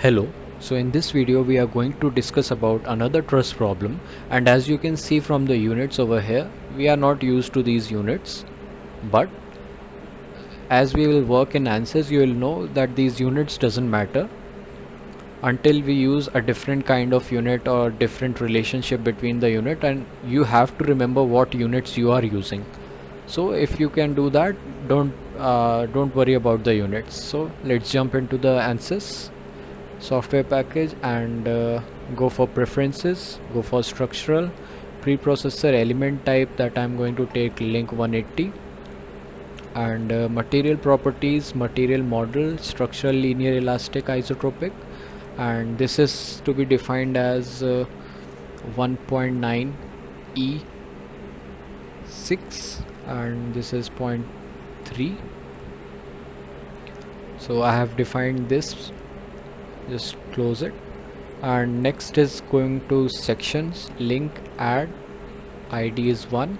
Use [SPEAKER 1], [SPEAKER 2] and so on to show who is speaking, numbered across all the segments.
[SPEAKER 1] Hello. So in this video we are going to discuss about another truss problem, and as you can see from the units over here, we are not used to these units, but as we will work in answers you will know that these units doesn't matter until we use a different kind of unit or different relationship between the unit, and you have to remember what units you are using. So if you can do that, don't worry about the units. So let's jump into the answers software package and go for preferences, go for structural preprocessor element type that I'm going to take link 180, and material properties, material model, structural linear elastic isotropic, and this is to be defined as 1.9 E6 and this is 0.3. So I have defined this, just close it. And next is going to sections, link add, id is 1,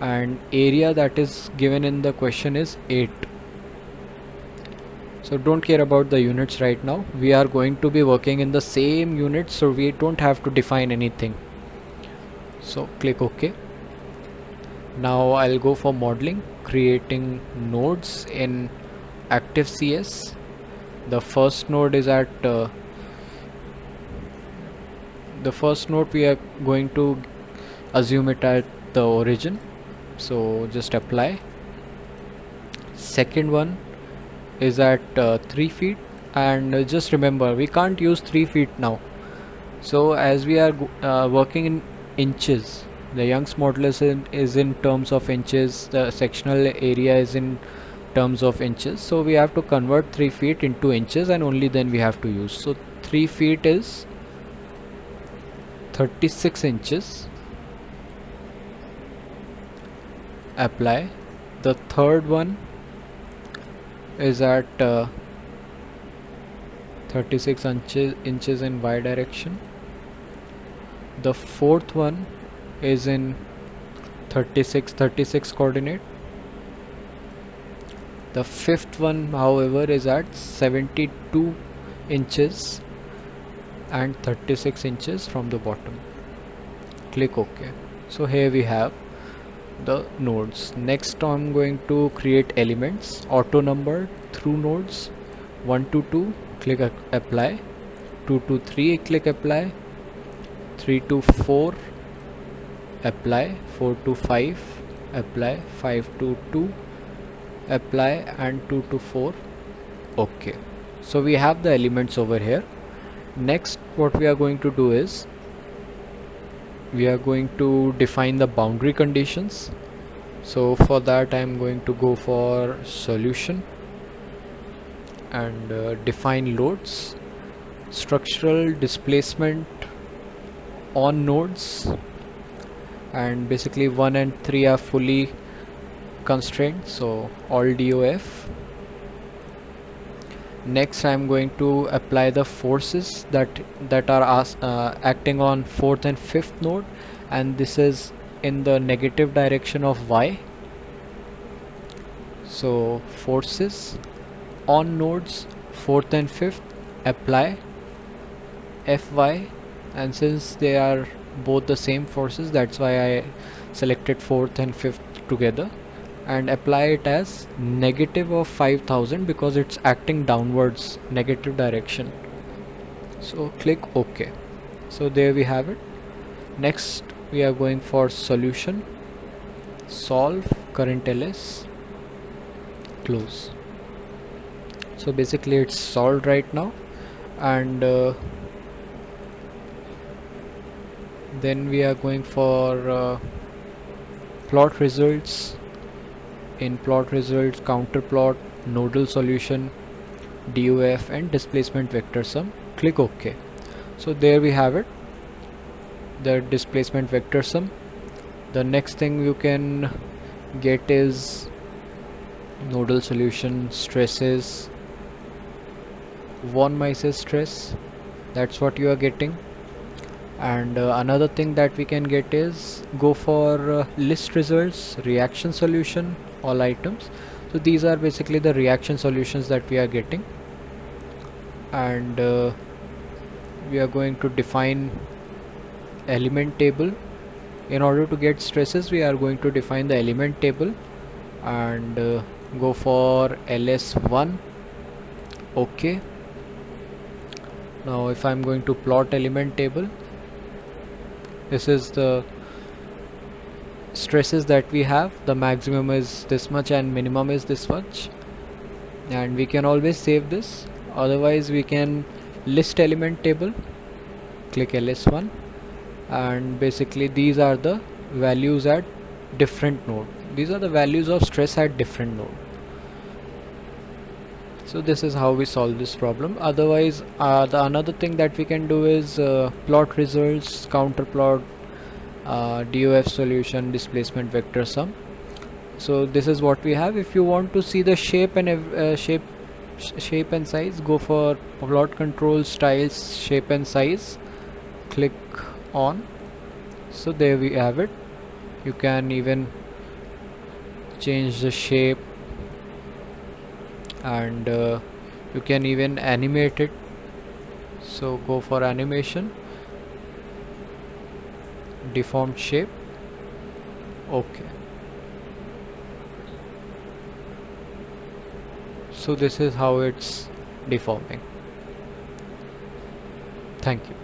[SPEAKER 1] and area that is given in the question is 8. So don't care about the units right now, we are going to be working in the same units, so we don't have to define anything. So click OK. Now I'll go for modeling, creating nodes in ActiveCS. The first node is at the first node we are going to assume it at the origin, so just apply. Second one is at 3 feet, and just remember we can't use 3 feet now. So as we are working in inches, the Young's modulus is in terms of inches, the sectional area is in terms of inches, so we have to convert 3 feet into inches and only then we have to use. So 3 feet is 36 inches. Apply. The third one is at 36 inches in y direction. The fourth one is in 36 coordinate. The fifth one however is at 72 inches and 36 inches from the bottom. Click OK. So here we have the nodes. Next I'm going to create elements, auto number through nodes. 1 to 2, click apply. 2 to 3, click apply. 3 to 4, apply. 4 to 5, apply. 5 to 2, apply, and 2 to 4, OK. So we have the elements over here. Next what we are going to do is we are going to define the boundary conditions. So for that I am going to go for solution and define loads, structural displacement on nodes, and basically 1 and 3 are fully constrained, so all DOF. Next I am going to apply the forces that are acting on 4th and 5th node, and this is in the negative direction of y. So forces on nodes 4th and 5th, apply Fy, and since they are both the same forces, that's why I selected 4th and 5th together, and apply it as negative of 5000 because it's acting downwards, negative direction. So click OK. So there we have it. Next we are going for solution, solve current ls, close. So basically it's solved right now, and then we are going for plot results. In plot results, counter plot, nodal solution, DOF, and displacement vector sum. Click OK. So there we have it, the displacement vector sum. The next thing you can get is nodal solution stresses, von Mises stress, that's what you are getting. And another thing that we can get is go for list results, reaction solution, all items. So these are basically the reaction solutions that we are getting. and we are going to define element table. In order to get stresses, we are going to define the element table and go for ls1. okay. Now if I'm going to plot element table, this is the stresses that we have. The maximum is this much and minimum is this much, and we can always save this. Otherwise we can list element table, click ls1, and basically these are the values at different node. These are the values of stress at different node. So this is how we solve this problem. Otherwise the another thing that we can do is plot results, counter plot, DOF solution, displacement vector sum. So this is what we have. If you want to see the shape and shape and size, go for plot control, styles, shape and size, click on. So there we have it. You can even change the shape, and you can even animate it. So go for animation, deformed shape. Okay. So this is how it's deforming. Thank you.